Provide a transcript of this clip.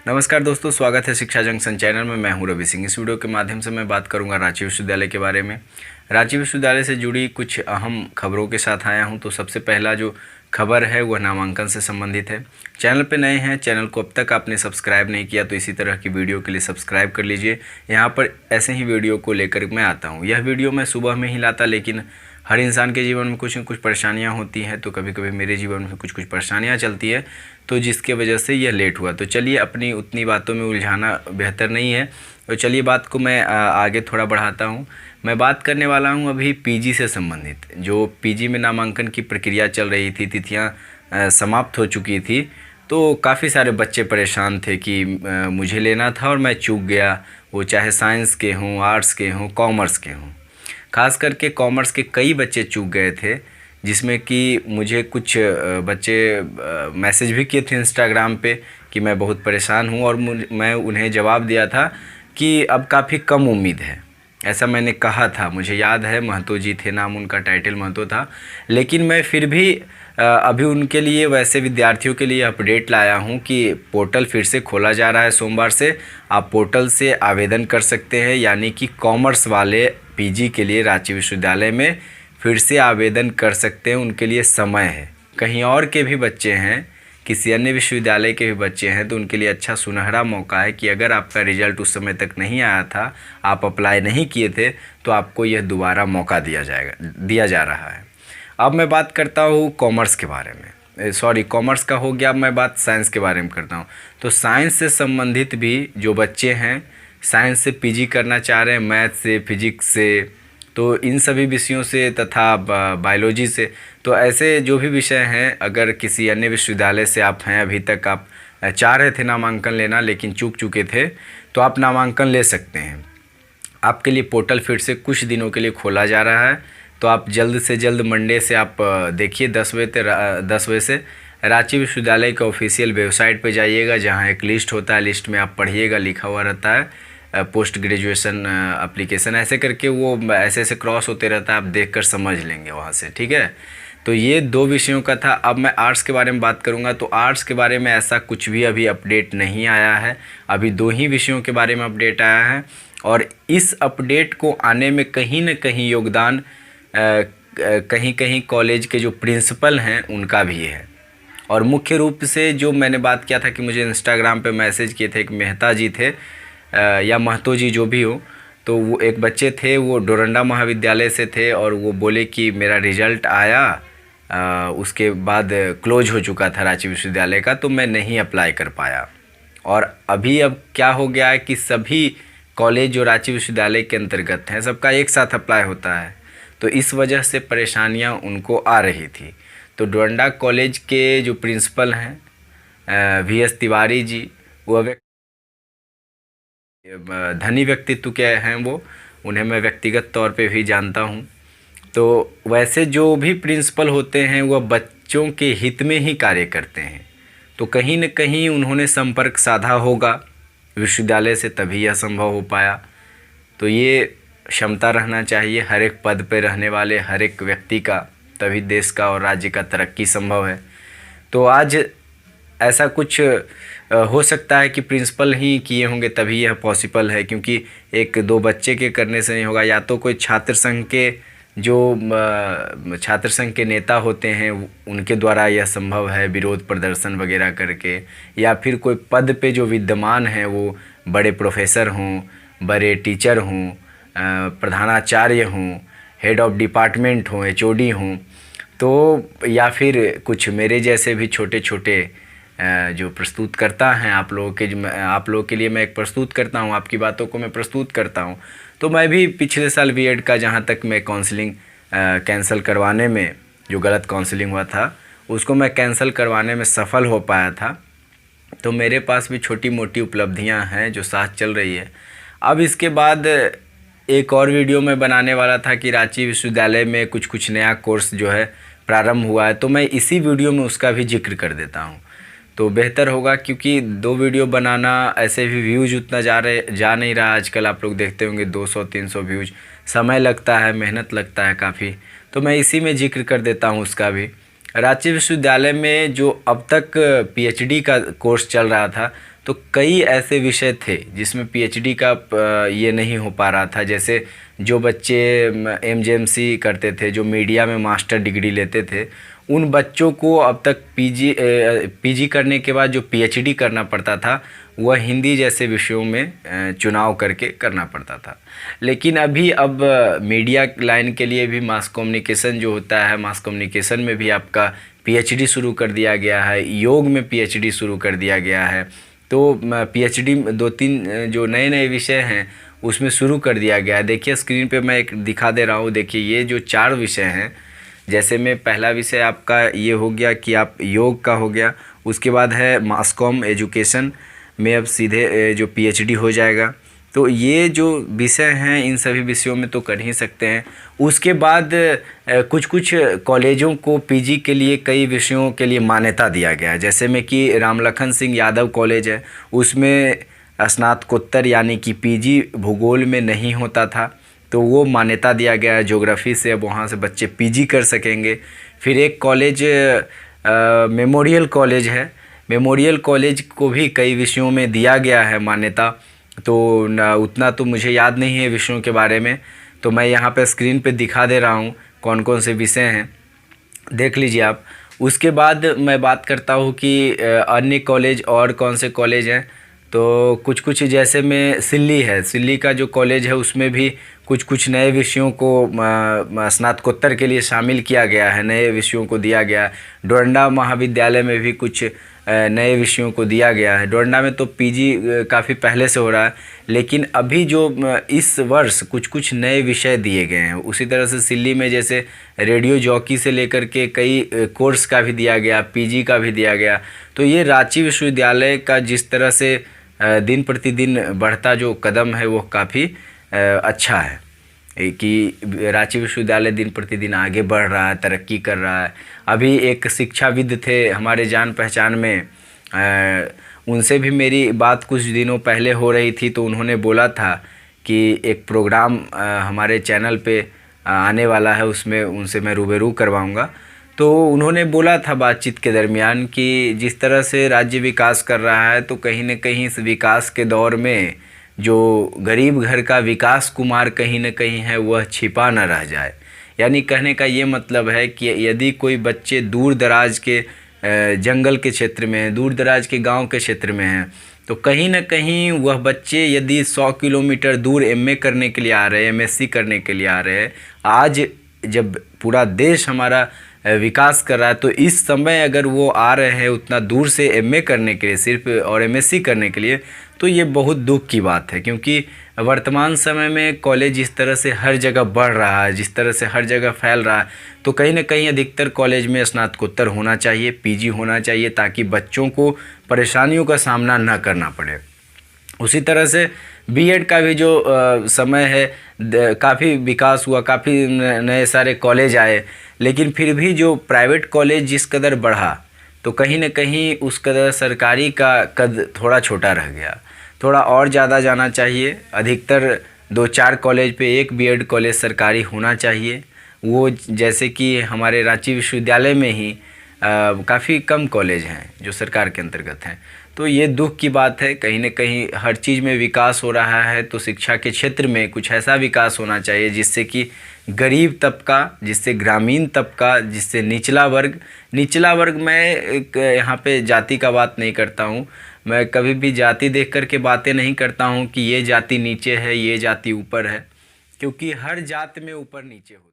नमस्कार दोस्तों, स्वागत है शिक्षा जंक्शन चैनल में। मैं हूं रवि सिंह। इस वीडियो के माध्यम से मैं बात करूंगा रांची विश्वविद्यालय के बारे में। रांची विश्वविद्यालय से जुड़ी कुछ अहम खबरों के साथ आया हूं। तो सबसे पहला जो खबर है वह नामांकन से संबंधित है। चैनल पे नए हैं, चैनल को अब तक आपने सब्सक्राइब नहीं किया तो इसी तरह की वीडियो के लिए सब्सक्राइब कर लीजिए। यहाँ पर ऐसे ही वीडियो को लेकर मैं आता हूँ। यह वीडियो मैं सुबह में ही लाता, लेकिन हर इंसान के जीवन में कुछ न कुछ परेशानियां होती हैं। तो कभी कभी मेरे जीवन में कुछ परेशानियां चलती है, तो जिसके वजह से यह लेट हुआ। तो चलिए, अपनी उतनी बातों में उलझाना बेहतर नहीं है। तो चलिए बात को मैं आगे थोड़ा बढ़ाता हूँ। मैं बात करने वाला हूँ अभी पीजी से संबंधित। जो पीजी में नामांकन की प्रक्रिया चल रही थी, तिथियाँ समाप्त हो चुकी थी, तो काफ़ी सारे बच्चे परेशान थे कि मुझे लेना था और मैं चूक गया। वो चाहे साइंस के हों, आर्ट्स के हों, कॉमर्स के हों। खास करके कॉमर्स के कई बच्चे चूक गए थे, जिसमें कि मुझे कुछ बच्चे मैसेज भी किए थे इंस्टाग्राम पे कि मैं बहुत परेशान हूँ, और मैं उन्हें जवाब दिया था कि अब काफ़ी कम उम्मीद है। ऐसा मैंने कहा था, मुझे याद है। महतो जी थे नाम उनका, टाइटल महतो था। लेकिन मैं फिर भी अभी उनके लिए, वैसे विद्यार्थियों के लिए अपडेट लाया हूं कि पोर्टल फिर से खोला जा रहा है सोमवार से। आप पोर्टल से आवेदन कर सकते हैं, यानी कि कॉमर्स वाले पीजी के लिए रांची विश्वविद्यालय में फिर से आवेदन कर सकते हैं। उनके लिए समय है। कहीं और के भी बच्चे हैं, किसी अन्य विश्वविद्यालय के भी बच्चे हैं, तो उनके लिए अच्छा सुनहरा मौका है कि अगर आपका रिजल्ट उस समय तक नहीं आया था, आप अप्लाई नहीं किए थे, तो आपको यह दोबारा मौका दिया जा रहा है। अब मैं बात करता हूँ कॉमर्स के बारे में। सॉरी, कॉमर्स का हो गया। अब मैं बात साइंस के बारे में करता हूँ। तो साइंस से संबंधित भी जो बच्चे हैं, साइंस से पीजी करना चाह रहे हैं, मैथ से, फिजिक्स से, तो इन सभी विषयों से तथा बायोलॉजी से, तो ऐसे जो भी विषय हैं, अगर किसी अन्य विश्वविद्यालय से आप हैं, अभी तक आप चाह रहे थे नामांकन लेना लेकिन चूक चुके थे, तो आप नामांकन ले सकते हैं। आपके लिए पोर्टल फिर से कुछ दिनों के लिए खोला जा रहा है। तो आप जल्द से जल्द मंडे से आप देखिए 10 बजे से रांची विश्वविद्यालय का ऑफिशियल वेबसाइट पे जाइएगा, जहाँ एक लिस्ट होता है। लिस्ट में आप पढ़िएगा, लिखा हुआ रहता है पोस्ट ग्रेजुएशन एप्लीकेशन, ऐसे करके वो ऐसे ऐसे क्रॉस होते रहता है। आप देखकर समझ लेंगे वहाँ से, ठीक है। तो ये दो विषयों का था। अब मैं आर्ट्स के बारे में बात करूँगा। तो आर्ट्स के बारे में ऐसा कुछ भी अभी अपडेट नहीं आया है। अभी दो ही विषयों के बारे में अपडेट आया है, और इस अपडेट को आने में कहीं न कहीं योगदान कहीं कहीं कॉलेज के जो प्रिंसिपल हैं उनका भी है। और मुख्य रूप से जो मैंने बात किया था कि मुझे इंस्टाग्राम पे मैसेज किए थे, एक मेहता जी थे या महतो जी, जो भी हो, तो वो एक बच्चे थे, वो डोरंडा महाविद्यालय से थे, और वो बोले कि मेरा रिजल्ट आया, उसके बाद क्लोज हो चुका था रांची विश्वविद्यालय का, तो मैं नहीं अप्लाई कर पाया। और अभी अब क्या हो गया है कि सभी कॉलेज जो रांची विश्वविद्यालय के अंतर्गत हैं, सबका एक साथ अप्लाई होता है। तो इस वजह से परेशानियां उनको आ रही थी। तो डोरंडा कॉलेज के जो प्रिंसिपल हैं VS तिवारी जी, वो धनी व्यक्तित्व के हैं। वो, उन्हें मैं व्यक्तिगत तौर पे भी जानता हूँ। तो वैसे जो भी प्रिंसिपल होते हैं, वह बच्चों के हित में ही कार्य करते हैं। तो कहीं न कहीं उन्होंने संपर्क साधा होगा विश्वविद्यालय से, तभी यह संभव हो पाया। तो ये क्षमता रहना चाहिए हर एक पद पे रहने वाले हर एक व्यक्ति का, तभी देश का और राज्य का तरक्की संभव है। तो आज ऐसा कुछ हो सकता है कि प्रिंसिपल ही किए होंगे, तभी यह पॉसिबल है। क्योंकि एक दो बच्चे के करने से नहीं होगा। या तो कोई छात्र संघ के, जो छात्र संघ के नेता होते हैं, उनके द्वारा यह संभव है, विरोध प्रदर्शन वगैरह करके। या फिर कोई पद पे जो विद्यमान हैं, वो बड़े प्रोफेसर हों, बड़े टीचर हों, प्रधानाचार्य हों, हेड ऑफ डिपार्टमेंट हों, HOD हों। तो या फिर कुछ मेरे जैसे भी छोटे छोटे जो प्रस्तुत करता हैं आप लोगों के लिए मैं एक प्रस्तुत करता हूँ, आपकी बातों को मैं प्रस्तुत करता हूँ। तो मैं भी पिछले साल B.Ed का, जहाँ तक मैं काउंसलिंग कैंसिल करवाने में, जो गलत काउंसलिंग हुआ था उसको मैं कैंसिल करवाने में सफल हो पाया था। तो मेरे पास भी छोटी मोटी उपलब्धियाँ हैं जो साथ चल रही है। अब इसके बाद एक और वीडियो मैं बनाने वाला था कि रांची विश्वविद्यालय में कुछ नया कोर्स जो है प्रारंभ हुआ है, तो मैं इसी वीडियो में उसका भी जिक्र कर देता हूँ, तो बेहतर होगा। क्योंकि दो वीडियो बनाना, ऐसे भी व्यूज़ उतना जा नहीं रहा आजकल। आप लोग देखते होंगे 200-300 व्यूज़, समय लगता है, मेहनत लगता है काफ़ी। तो मैं इसी में जिक्र कर देता हूँ उसका भी। रांची विश्वविद्यालय में जो अब तक PhD का कोर्स चल रहा था, तो कई ऐसे विषय थे जिसमें पीएचडी का ये नहीं हो पा रहा था। जैसे जो बच्चे एमजेएमसी करते थे, जो मीडिया में मास्टर डिग्री लेते थे, उन बच्चों को अब तक पीजी करने के बाद जो पीएचडी करना पड़ता था वह हिंदी जैसे विषयों में चुनाव करके करना पड़ता था। लेकिन अब मीडिया लाइन के लिए भी मास कम्युनिकेशन जो होता है, मास कम्युनिकेशन में भी आपका पीएचडी शुरू कर दिया गया है, योग में पीएचडी शुरू कर दिया गया है। तो पीएचडी 2-3 जो नए नए विषय हैं उसमें शुरू कर दिया गया है। देखिए स्क्रीन पे मैं एक दिखा दे रहा हूँ। देखिए ये जो 4 विषय हैं, जैसे में पहला विषय आपका ये हो गया कि आप योग का हो गया, उसके बाद है मास कॉम एजुकेशन में अब सीधे जो पीएचडी हो जाएगा। तो ये जो विषय हैं इन सभी विषयों में तो कर ही सकते हैं। उसके बाद कुछ कुछ कॉलेजों को पीजी के लिए कई विषयों के लिए मान्यता दिया गया है। जैसे में कि रामलखन सिंह यादव कॉलेज है, उसमें स्नातकोत्तर यानी कि पीजी भूगोल में नहीं होता था, तो वो मान्यता दिया गया है ज्योग्राफी से। अब वहाँ से बच्चे पीजी कर सकेंगे। फिर एक कॉलेज मेमोरियल कॉलेज है, मेमोरियल कॉलेज को भी कई विषयों में दिया गया है मान्यता। तो उतना तो मुझे याद नहीं है विषयों के बारे में, तो मैं यहाँ पे स्क्रीन पे दिखा दे रहा हूँ कौन कौन से विषय हैं, देख लीजिए आप। उसके बाद मैं बात करता हूँ कि अन्य कॉलेज और कौन से कॉलेज हैं। तो कुछ कुछ जैसे में सिल्ली है, सिल्ली का जो कॉलेज है उसमें भी कुछ कुछ नए विषयों को स्नातकोत्तर के लिए शामिल किया गया है, नए विषयों को दिया गया है। डोरंडा महाविद्यालय में भी कुछ नए विषयों को दिया गया है। डोरंडा में तो पीजी काफ़ी पहले से हो रहा है, लेकिन अभी जो इस वर्ष कुछ कुछ नए विषय दिए गए हैं। उसी तरह से सिल्ली में जैसे रेडियो जॉकी से लेकर के कई कोर्स का भी दिया गया, पीजी का भी दिया गया। तो ये रांची विश्वविद्यालय का जिस तरह से दिन प्रतिदिन बढ़ता जो कदम है वो काफ़ी अच्छा है कि रांची विश्वविद्यालय दिन प्रतिदिन आगे बढ़ रहा है, तरक्की कर रहा है। अभी एक शिक्षाविद थे हमारे जान पहचान में, उनसे भी मेरी बात कुछ दिनों पहले हो रही थी, तो उन्होंने बोला था कि एक प्रोग्राम हमारे चैनल पे आने वाला है, उसमें उनसे मैं रूबरू करवाऊंगा। तो उन्होंने बोला था बातचीत के दरमियान कि जिस तरह से राज्य विकास कर रहा है, तो कहीं न कहीं इस विकास के दौर में जो गरीब घर का विकास कुमार कहीं न कहीं है वह छिपा न रह जाए। यानी कहने का ये मतलब है कि यदि कोई बच्चे दूर दराज के जंगल के क्षेत्र में हैं, दूर दराज के गांव के क्षेत्र में हैं, तो कहीं न कहीं वह बच्चे यदि 100 किलोमीटर दूर एमए करने के लिए आ रहे हैं, एमएससी करने के लिए आ रहे हैं, आज जब पूरा देश हमारा विकास कर रहा है, तो इस समय अगर वो आ रहे हैं उतना दूर से एमए करने के लिए सिर्फ और एमएससी करने के लिए, तो ये बहुत दुख की बात है। क्योंकि वर्तमान समय में कॉलेज जिस तरह से हर जगह बढ़ रहा है, जिस तरह से हर जगह फैल रहा है, तो कहीं ना कहीं अधिकतर कॉलेज में स्नातकोत्तर होना चाहिए, पीजी होना चाहिए, ताकि बच्चों को परेशानियों का सामना न करना पड़े। उसी तरह से बीएड का भी जो समय है, काफ़ी विकास हुआ, काफ़ी नए सारे कॉलेज आए, लेकिन फिर भी जो प्राइवेट कॉलेज जिस कदर बढ़ा, तो कहीं न कहीं उस कदर सरकारी का कद थोड़ा छोटा रह गया। थोड़ा और ज़्यादा जाना चाहिए। अधिकतर 2-4 कॉलेज पे एक बीएड कॉलेज सरकारी होना चाहिए। वो जैसे कि हमारे रांची विश्वविद्यालय में ही काफ़ी कम कॉलेज हैं जो सरकार के अंतर्गत हैं। तो ये दुख की बात है। कहीं न कहीं हर चीज़ में विकास हो रहा है, तो शिक्षा के क्षेत्र में कुछ ऐसा विकास होना चाहिए जिससे कि गरीब तबका, जिससे ग्रामीण तबका, जिससे निचला वर्ग मैं एक यहाँ पे जाति का बात नहीं करता हूँ। मैं कभी भी जाति देख कर के बातें नहीं करता हूँ कि ये जाति नीचे है, ये जाति ऊपर है, क्योंकि हर जात में ऊपर नीचे होता है।